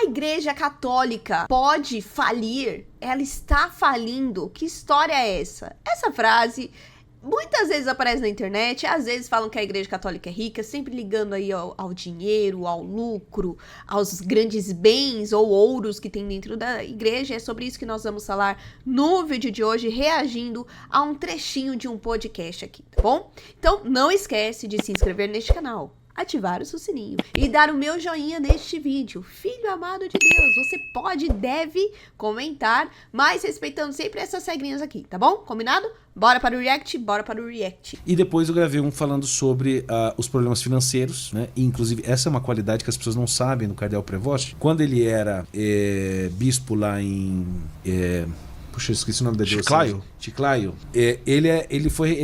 Igreja Católica pode falir? Ela está falindo? Que história é essa? Essa frase muitas vezes aparece na internet, às vezes falam que a Igreja Católica é rica, sempre ligando aí ao dinheiro, ao lucro, aos grandes bens ou ouros que tem dentro da igreja. É sobre isso que nós vamos falar no vídeo de hoje, reagindo a um trechinho de um podcast aqui, tá bom? Então não esquece de se inscrever neste canal, ativar o seu sininho e dar o meu joinha neste vídeo. Filho amado de Deus, você pode e deve comentar, mas respeitando sempre essas regrinhas aqui, tá bom? Combinado? Bora para o react, bora para o react. E depois eu gravei um falando sobre os problemas financeiros, né? E, inclusive, essa é uma qualidade que as pessoas não sabem do Cardeal Prevost. Quando ele era bispo lá em... Puxa, eu esqueci o nome da diocese. Chiclayo. Ele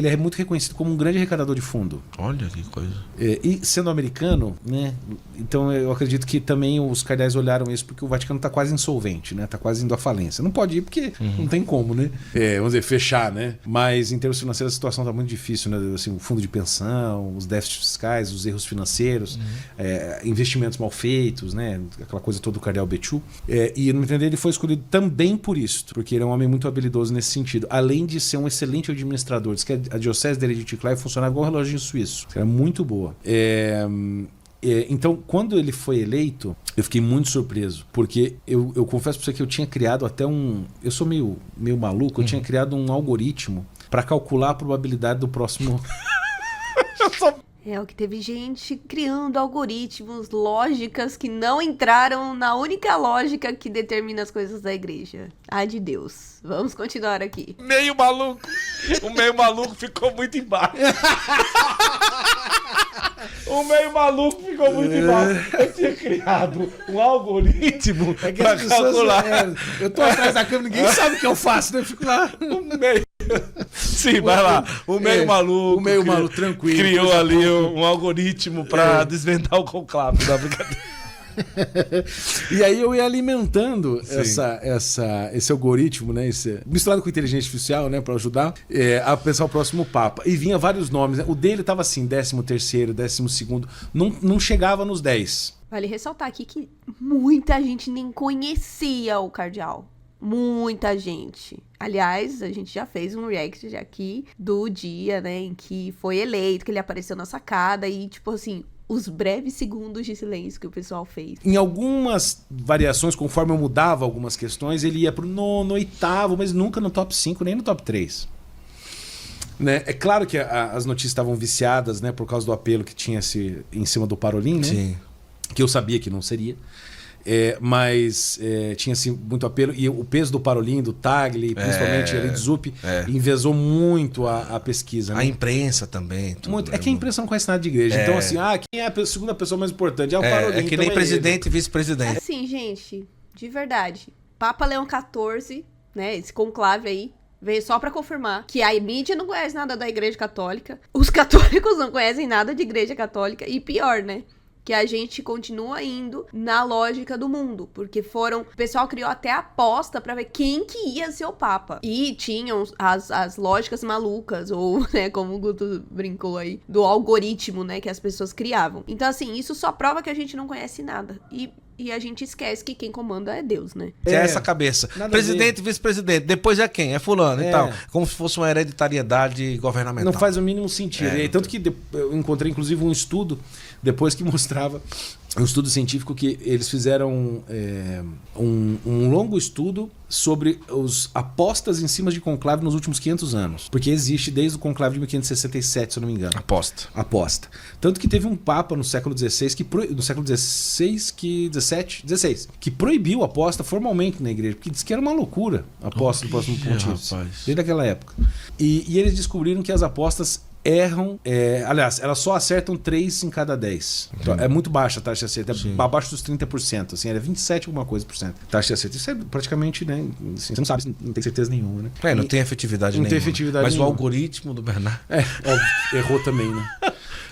é muito reconhecido como um grande arrecadador de fundo. Olha que coisa. E sendo americano, né? Então eu acredito que também os cardeais olharam isso porque o Vaticano está quase insolvente, né? Está quase indo à falência. Não pode ir porque não tem como, né? Vamos dizer, fechar, né? Mas em termos financeiros a situação está muito difícil, né? Assim, o fundo de pensão, os déficits fiscais, os erros financeiros, investimentos mal feitos, né? Aquela coisa toda do Cardeal Béchu. E no entender ele foi escolhido também por isso, porque ele é um homem muito habilidoso nesse sentido. Além de ser um excelente administrador. Diz que a diocese dele de Chiclayo funcionava igual um relógio suíço. Era muito boa. Então, quando ele foi eleito, eu fiquei muito surpreso. Porque eu confesso pra você que eu tinha criado até um... Eu sou meio maluco. Eu tinha criado um algoritmo para calcular a probabilidade do próximo... É o que teve gente criando algoritmos, lógicas que não entraram na única lógica que determina as coisas da igreja. Ai de Deus. Vamos continuar aqui. Meio maluco. O meio maluco ficou muito embaixo. O meio maluco ficou muito embaixo. Eu tinha criado um algoritmo pra calcular. Eu tô atrás da câmera, ninguém sabe o que eu faço, né? Eu fico lá. O meio... Sim, vai lá. O meio maluco. O meio maluco, tranquilo. Criou ali um algoritmo pra desvendar o conclave da brincadeira. E aí eu ia alimentando esse algoritmo, né? Misturado com inteligência artificial, né? Para ajudar a pensar o próximo Papa. E vinha vários nomes, né? O dele estava assim, 13º, 12º. Não chegava nos 10. Vale ressaltar aqui que muita gente nem conhecia o cardeal. Muita gente. Aliás, a gente já fez um react aqui do dia, né, em que foi eleito, que ele apareceu na sacada e, tipo assim, os breves segundos de silêncio que o pessoal fez. Em algumas variações, conforme eu mudava algumas questões, ele ia pro nono, oitavo, mas nunca no top 5, nem no top 3. Né? É claro que as notícias estavam viciadas, né, por causa do apelo que tinha em cima do Parolin, né? Sim. Que eu sabia que não seria. Mas tinha assim, muito apelo. E o peso do Parolin, do Tagle, principalmente ali do Zup, envezou muito a pesquisa. Né? A imprensa também. Muito. É que a imprensa não conhece nada de igreja. Então, assim, quem é a segunda pessoa mais importante? É o Parolin. É que nem presidente e vice-presidente. Assim, gente, de verdade. Papa Leão XIV, né? Esse conclave aí. Veio só pra confirmar que a mídia não conhece nada da Igreja Católica. Os católicos não conhecem nada de Igreja Católica. E pior, né? Que a gente continua indo na lógica do mundo, porque o pessoal criou até aposta pra ver quem que ia ser o Papa. E tinham as lógicas malucas, ou, né, como o Guto brincou aí, do algoritmo, né, que as pessoas criavam. Então, assim, isso só prova que a gente não conhece nada. E a gente esquece que quem comanda é Deus, né? É essa cabeça. Presidente e vice-presidente. Depois é quem? É fulano e tal. Como se fosse uma hereditariedade governamental. Não faz o mínimo sentido. Tanto que eu encontrei, inclusive, um estudo depois que mostrava um estudo científico que eles fizeram um longo estudo sobre as apostas em cima de conclave nos últimos 500 anos. Porque existe desde o conclave de 1567, se eu não me engano. Aposta. Tanto que teve um papa no século XVI, que proibiu a aposta formalmente na igreja. Porque disse que era uma loucura a aposta do próximo pontífice. Desde aquela época. E eles descobriram que as apostas erram, aliás, elas só acertam 3 em cada 10. Então, é muito baixa a taxa de acerto, abaixo dos 30%, assim, era 27 alguma coisa por cento. Taxa de acerto, isso é praticamente, né, assim, você não sabe, não tem certeza nenhuma, né? Não tem efetividade nenhuma. Não tem efetividade Mas nenhuma. O algoritmo do Bernardo... Óbvio, errou também, né?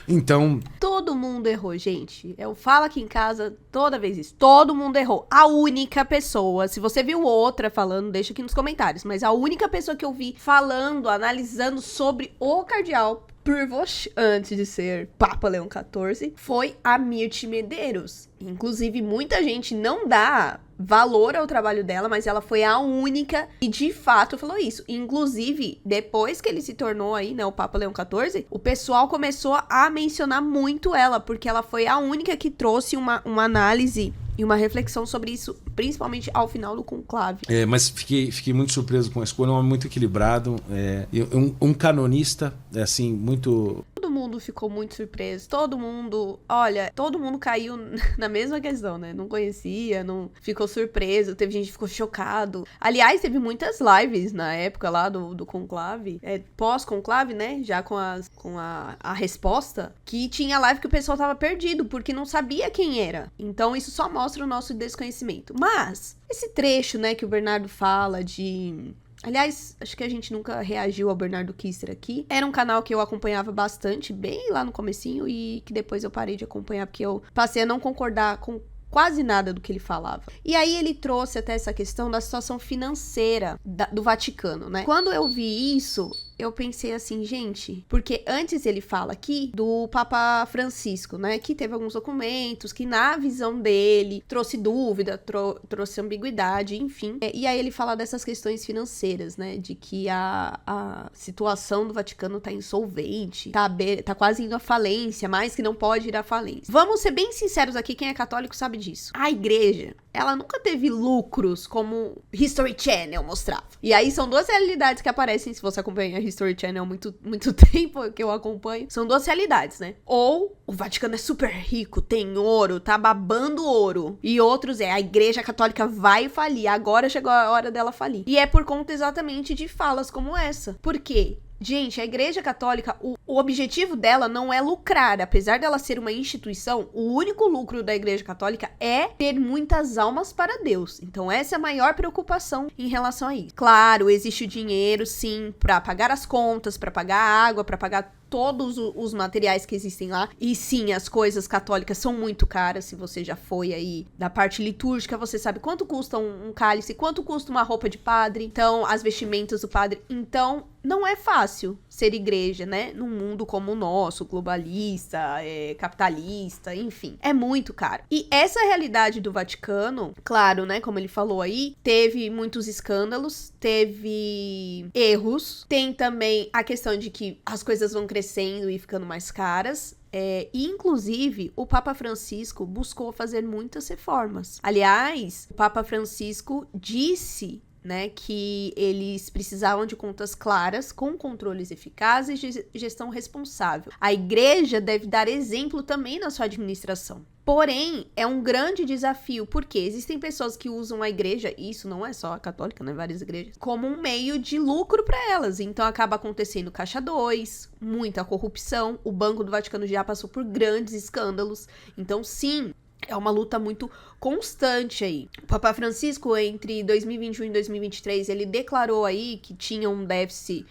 Então... Todo mundo errou, gente. Eu falo aqui em casa toda vez isso. Todo mundo errou. A única pessoa, se você viu outra falando, deixa aqui nos comentários. Mas a única pessoa que eu vi falando, analisando sobre o cardeal Prevost, antes de ser Papa Leão XIV, foi a Mirth Medeiros. Inclusive, muita gente não dá valor ao trabalho dela, mas ela foi a única que de fato falou isso. Inclusive, depois que ele se tornou aí, né, o Papa Leão XIV, o pessoal começou a mencionar muito ela, porque ela foi a única que trouxe uma análise e uma reflexão sobre isso, principalmente ao final do conclave. Mas fiquei muito surpreso com a escolha, um homem muito equilibrado, um canonista, assim, muito... Todo mundo ficou muito surpreso, todo mundo caiu na mesma questão, né? Não conhecia, não ficou surpreso, teve gente que ficou chocado. Aliás, teve muitas lives na época lá do conclave, pós-conclave, né? Já com a resposta, que tinha live que o pessoal tava perdido, porque não sabia quem era. Então isso só mostra o nosso desconhecimento. Mas, esse trecho, né, que o Bernardo fala de... Aliás, acho que a gente nunca reagiu ao Bernardo Kister aqui. Era um canal que eu acompanhava bastante, bem lá no comecinho, e que depois eu parei de acompanhar, porque eu passei a não concordar com quase nada do que ele falava. E aí ele trouxe até essa questão da situação financeira do Vaticano, né? Quando eu vi isso, eu pensei assim, gente, porque antes ele fala aqui do Papa Francisco, né, que teve alguns documentos que na visão dele trouxe dúvida, trouxe ambiguidade, enfim. E aí ele fala dessas questões financeiras, né, de que a situação do Vaticano tá insolvente, tá quase indo à falência, mas que não pode ir à falência. Vamos ser bem sinceros aqui, quem é católico sabe disso. A igreja, ela nunca teve lucros como History Channel mostrava. E aí são duas realidades que aparecem, se você acompanha a History Channel há muito tempo que eu acompanho, são duas realidades, né? Ou o Vaticano é super rico, tem ouro, tá babando ouro. E outros a igreja católica vai falir, agora chegou a hora dela falir. E é por conta exatamente de falas como essa. Por quê? Gente, a Igreja Católica, o objetivo dela não é lucrar. Apesar dela ser uma instituição, o único lucro da Igreja Católica é ter muitas almas para Deus. Então, essa é a maior preocupação em relação a isso. Claro, existe o dinheiro, sim, para pagar as contas, para pagar a água, para pagar todos os materiais que existem lá. E sim, as coisas católicas são muito caras. Se você já foi aí da parte litúrgica, você sabe quanto custa um cálice, quanto custa uma roupa de padre, então as vestimentas do padre. Então, não é fácil ser igreja, né? Num mundo como o nosso, globalista, capitalista, enfim. É muito caro. E essa realidade do Vaticano, claro, né? Como ele falou aí, teve muitos escândalos, teve erros, tem também a questão de que as coisas vão crescendo e ficando mais caras. E, inclusive, o Papa Francisco buscou fazer muitas reformas. Aliás, o Papa Francisco disse, né, que eles precisavam de contas claras, com controles eficazes de gestão responsável. A igreja deve dar exemplo também na sua administração. Porém, é um grande desafio, porque existem pessoas que usam a igreja, e isso não é só a católica, né, várias igrejas, como um meio de lucro para elas. Então, acaba acontecendo caixa 2, muita corrupção, o Banco do Vaticano já passou por grandes escândalos. Então, sim, é uma luta muito constante aí. O Papa Francisco, entre 2021 e 2023, ele declarou aí que tinha um déficit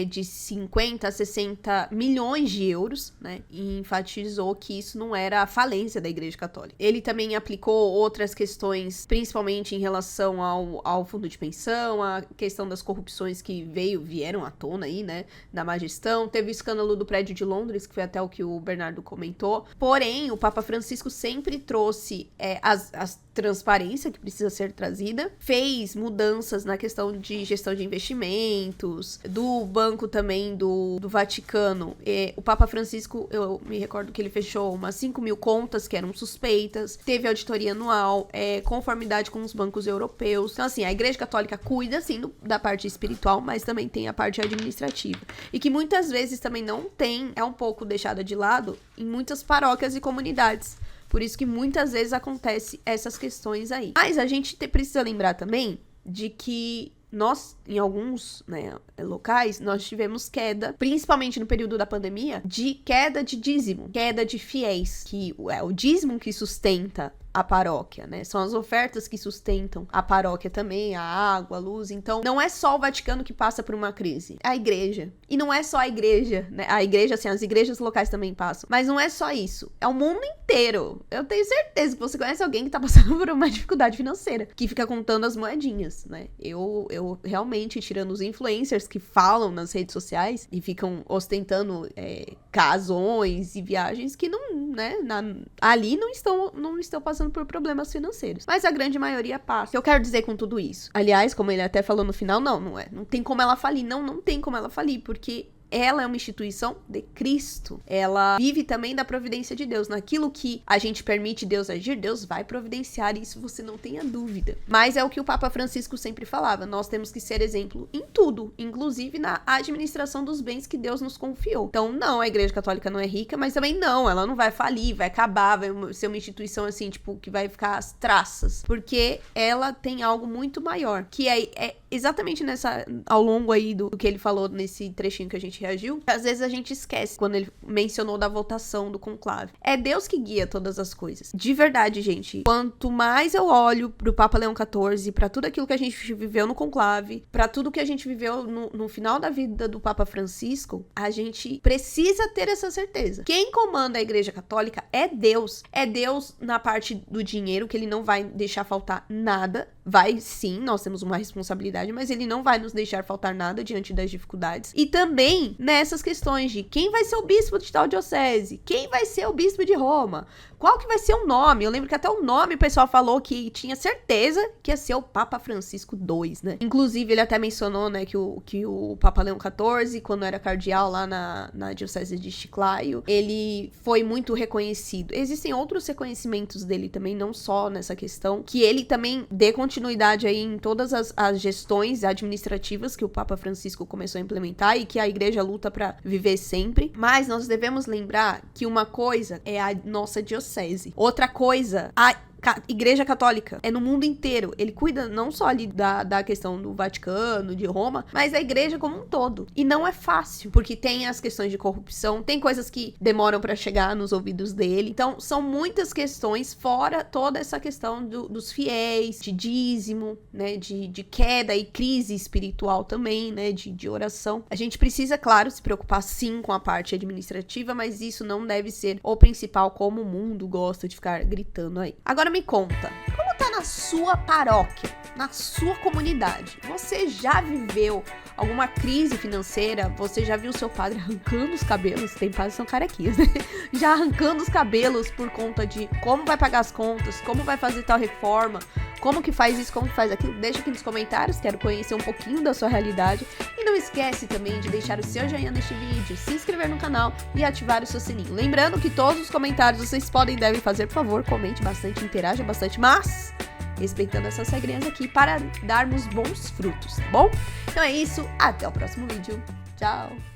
de 50 a 60 milhões de euros, né? E enfatizou que isso não era a falência da Igreja Católica. Ele também aplicou outras questões, principalmente em relação ao fundo de pensão, a questão das corrupções que vieram à tona aí, né? Da má gestão. Teve o escândalo do prédio de Londres, que foi até o que o Bernardo comentou. Porém, o Papa Francisco sempre trouxe as transparência que precisa ser trazida, fez mudanças na questão de gestão de investimentos, do banco também do Vaticano. O Papa Francisco, eu me recordo que ele fechou umas 5.000 contas que eram suspeitas, teve auditoria anual, conformidade com os bancos europeus. Então, assim, a Igreja Católica cuida, sim, da parte espiritual, mas também tem a parte administrativa. E que muitas vezes também não tem, é um pouco deixada de lado em muitas paróquias e comunidades. Por isso que muitas vezes acontece essas questões aí. Mas a gente precisa lembrar também de que nós, em alguns, né, locais, nós tivemos queda, principalmente no período da pandemia, de queda de dízimo, queda de fiéis, que é o dízimo que sustenta a paróquia, né? São as ofertas que sustentam a paróquia também, a água, a luz. Então, não é só o Vaticano que passa por uma crise, é a igreja. E não é só a igreja, né? A igreja, assim, as igrejas locais também passam. Mas não é só isso, é o mundo inteiro. Eu tenho certeza que você conhece alguém que tá passando por uma dificuldade financeira, que fica contando as moedinhas, né? Eu realmente, tirando os influencers que falam nas redes sociais e ficam ostentando casões e viagens que não, né, ali não estão passando por problemas financeiros. Mas a grande maioria passa. O que eu quero dizer com tudo isso? Aliás, como ele até falou no final, não é. Não tem como ela falir. Não tem como ela falir, porque ela é uma instituição de Cristo. Ela vive também da providência de Deus. Naquilo que a gente permite Deus agir, Deus vai providenciar, isso você não tenha dúvida. Mas é o que o Papa Francisco sempre falava, nós temos que ser exemplo em tudo, inclusive na administração dos bens que Deus nos confiou. Então, não, a Igreja Católica não é rica, mas também não, ela não vai falir, vai acabar, vai ser uma instituição assim, tipo, que vai ficar às traças, porque ela tem algo muito maior, que é exatamente ao longo aí do que ele falou nesse trechinho que a gente reagiu, às vezes a gente esquece quando ele mencionou da votação do conclave. É Deus que guia todas as coisas. De verdade, gente, quanto mais eu olho pro Papa Leão XIV, pra tudo aquilo que a gente viveu no conclave, pra tudo que a gente viveu no final da vida do Papa Francisco, a gente precisa ter essa certeza. Quem comanda a Igreja Católica é Deus. É Deus na parte do dinheiro, que ele não vai deixar faltar nada. Vai sim, nós temos uma responsabilidade, mas ele não vai nos deixar faltar nada diante das dificuldades. E também nessas questões de quem vai ser o bispo de tal diocese, quem vai ser o bispo de Roma, qual que vai ser o nome. Eu lembro que até o nome o pessoal falou que tinha certeza que ia ser o Papa Francisco II, né? Inclusive, ele até mencionou, né, que o Papa Leão XIV, quando era cardeal lá na diocese de Chiclayo, ele foi muito reconhecido. Existem outros reconhecimentos dele também, não só nessa questão, que ele também dê continuidade aí em todas as gestões administrativas que o Papa Francisco começou a implementar e que a igreja luta para viver sempre. Mas nós devemos lembrar que uma coisa é a nossa diocese, outra coisa, a Igreja Católica é no mundo inteiro. Ele cuida não só ali da questão do Vaticano, de Roma, mas da igreja como um todo. E não é fácil, porque tem as questões de corrupção, tem coisas que demoram pra chegar nos ouvidos dele. Então, são muitas questões, fora toda essa questão dos fiéis, de dízimo, né, de queda e crise espiritual também, né, de oração. A gente precisa, claro, se preocupar sim com a parte administrativa, mas isso não deve ser o principal, como o mundo gosta de ficar gritando aí. Agora me conta, como tá na sua paróquia, na sua comunidade? Você já viveu alguma crise financeira? Você já viu seu padre arrancando os cabelos? Tem padres que são carequinhas, né? Já arrancando os cabelos por conta de como vai pagar as contas, como vai fazer tal reforma, como que faz isso, como que faz aquilo? Deixa aqui nos comentários, quero conhecer um pouquinho da sua realidade. E não esquece também de deixar o seu joinha neste vídeo, se inscrever no canal e ativar o seu sininho. Lembrando que todos os comentários vocês podem e devem fazer, por favor, comente bastante, interaja bastante, mas respeitando essas regrinhas aqui para darmos bons frutos, tá bom? Então é isso, até o próximo vídeo. Tchau!